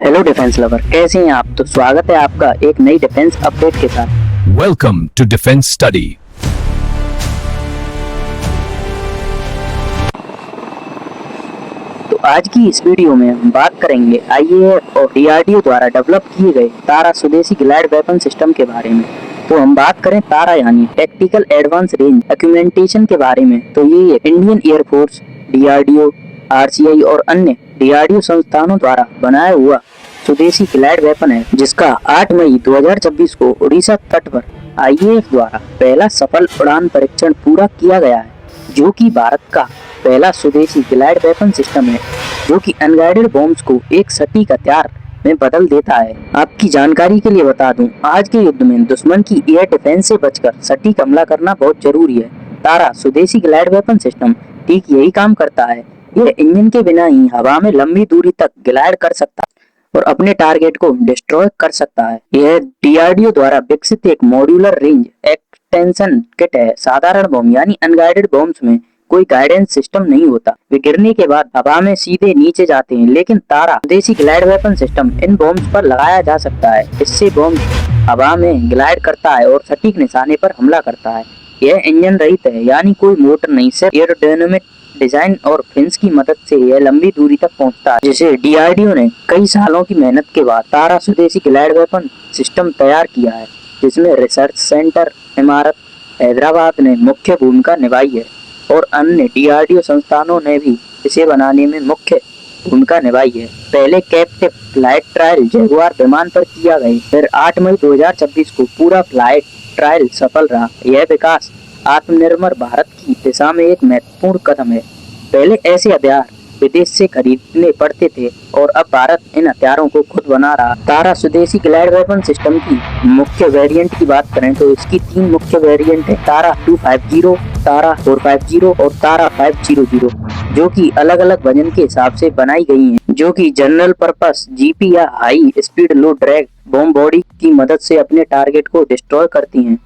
Hello defence lover, कैसे हैं आप। तो स्वागत है आपका एक नई डिफेंस अपडेट के साथ। Welcome to defence study. तो आज की इस वीडियो में हम बात करेंगे आईएएफ और डीआरडीओ द्वारा डेवलप किए गए तारा स्वदेशी ग्लाइड वेपन सिस्टम के बारे में। तो हम बात करें तारा यानी टैक्टिकल एडवांस रेंज एक्यूमेंटेशन के बारे में, तो ये इंडियन एयरफोर्स, डीआरडीओ, आरसीआई और अन्य डीआरडीओ संस्थानों द्वारा बनाया हुआ स्वदेशी ग्लाइड वेपन है, जिसका 8 मई 2026 को उड़ीसा तट पर आईएएफ द्वारा पहला सफल उड़ान परीक्षण पूरा किया गया है, जो कि भारत का पहला स्वदेशी ग्लाइड वेपन सिस्टम है, जो कि अनगाइडेड बॉम्ब्स को एक सटीक हथियार में बदल देता है। आपकी जानकारी के लिए बता दूं, आज के युद्ध में दुश्मन की एयर डिफेंस से बचकर सटीक हमला करना बहुत जरूरी है। तारा स्वदेशी ग्लाइड वेपन सिस्टम ठीक यही काम करता है। यह इंजन के बिना ही हवा में लंबी दूरी तक ग्लाइड कर सकता है और अपने टारगेट को डिस्ट्रॉय कर सकता है। यह डीआरडीओ द्वारा विकसित एक मॉड्यूलर रेंज एक्सटेंशन किट है। साधारण बम यानी अनगाइडेड बॉम्ब्स में कोई गाइडेंस सिस्टम नहीं होता, वे गिरने के बाद हवा में सीधे नीचे जाते हैं, लेकिन तारा स्वदेशी glide weapon system in bombs पर लगाया जा सकता है। इससे बॉम्ब हवा में ग्लाइड करता है और सटीक निशाने पर हमला करता है। यह इंजन रहित है, यानी कोई मोटर नहीं, सिर्फ एरोडायनामिक डिजाइन और फिन्स की मदद से यह लंबी दूरी तक पहुंचता है, जिसे डीआरडीओ ने कई सालों की मेहनत के बाद तारा स्वदेशी ग्लाइड वेपन सिस्टम तैयार किया है, जिसमें रिसर्च सेंटर इमारत हैदराबाद ने मुख्य भूमिका निभाई है और अन्य डीआरडीओ संस्थानों ने भी इसे बनाने में मुख्य भूमिका निभाई है। पहले कैप्टिव फ्लाइट ट्रायल जगुआर विमान पर किया गया, फिर 8 मई 2026 को पूरा फ्लाइट ट्रायल सफल रहा। यह विकास आत्मनिर्भर भारत की दिशा में एक महत्वपूर्ण कदम है। पहले ऐसे हथियार विदेश से खरीदने पड़ते थे और अब भारत इन हथियारों को खुद बना रहा। तारा स्वदेशी ग्लाइड वेपन सिस्टम की मुख्य वेरिएंट की बात करें तो इसकी 3 मुख्य वेरिएंट है, तारा 250, तारा 450 और तारा 500, जो कि अलग अलग वजन के हिसाब से बनाई गई हैं, जो कि जनरल पर्पस जीपी या हाई स्पीड लो ड्रैग बॉम्ब बॉडी की मदद से अपने टारगेट को डिस्ट्रॉय करती हैं।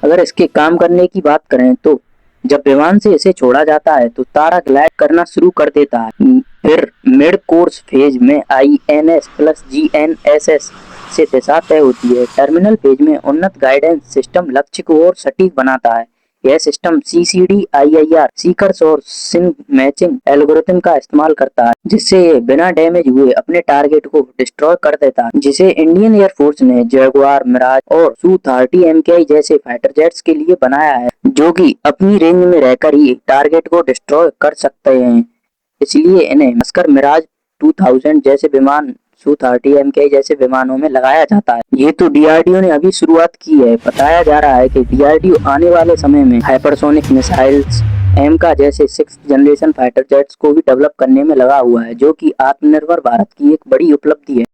अगर इसके काम करने की बात करें तो जब विमान से इसे छोड़ा जाता है तो तारा ग्लाइड करना शुरू कर देता है। फिर मिड कोर्स फेज में आईएनएस प्लस जीएनएसएस से दिशा तय होती है। टर्मिनल फेज में उन्नत गाइडेंस सिस्टम लक्ष्य को और सटीक बनाता है। यह सिस्टम सीसीडी, आईआईआर, सीकर्स और सिंक मैचिंग एल्गोरिथम का इस्तेमाल करता है, जिससे ये बिना डैमेज हुए अपने टारगेट को डिस्ट्रॉय कर देता है, जिसे इंडियन एयरफोर्स ने जगुआर, मिराज और सू-30 MKI जैसे फाइटर जेट्स के लिए बनाया है, जो कि अपनी रेंज में रहकर ही टारगेट को डिस्ट्रॉय कर सकते हैं। इसलिए इन्हें खासकर मिराज 2000 जैसे विमान, सू-30 MKI जैसे विमानों में लगाया जाता है। ये तो डीआरडीओ ने अभी शुरुआत की है। बताया जा रहा है कि डीआरडीओ आने वाले समय में हाइपरसोनिक मिसाइल्स, एमका जैसे 6th जनरेशन फाइटर जेट्स को भी डेवलप करने में लगा हुआ है, जो कि आत्मनिर्भर भारत की एक बड़ी उपलब्धि है।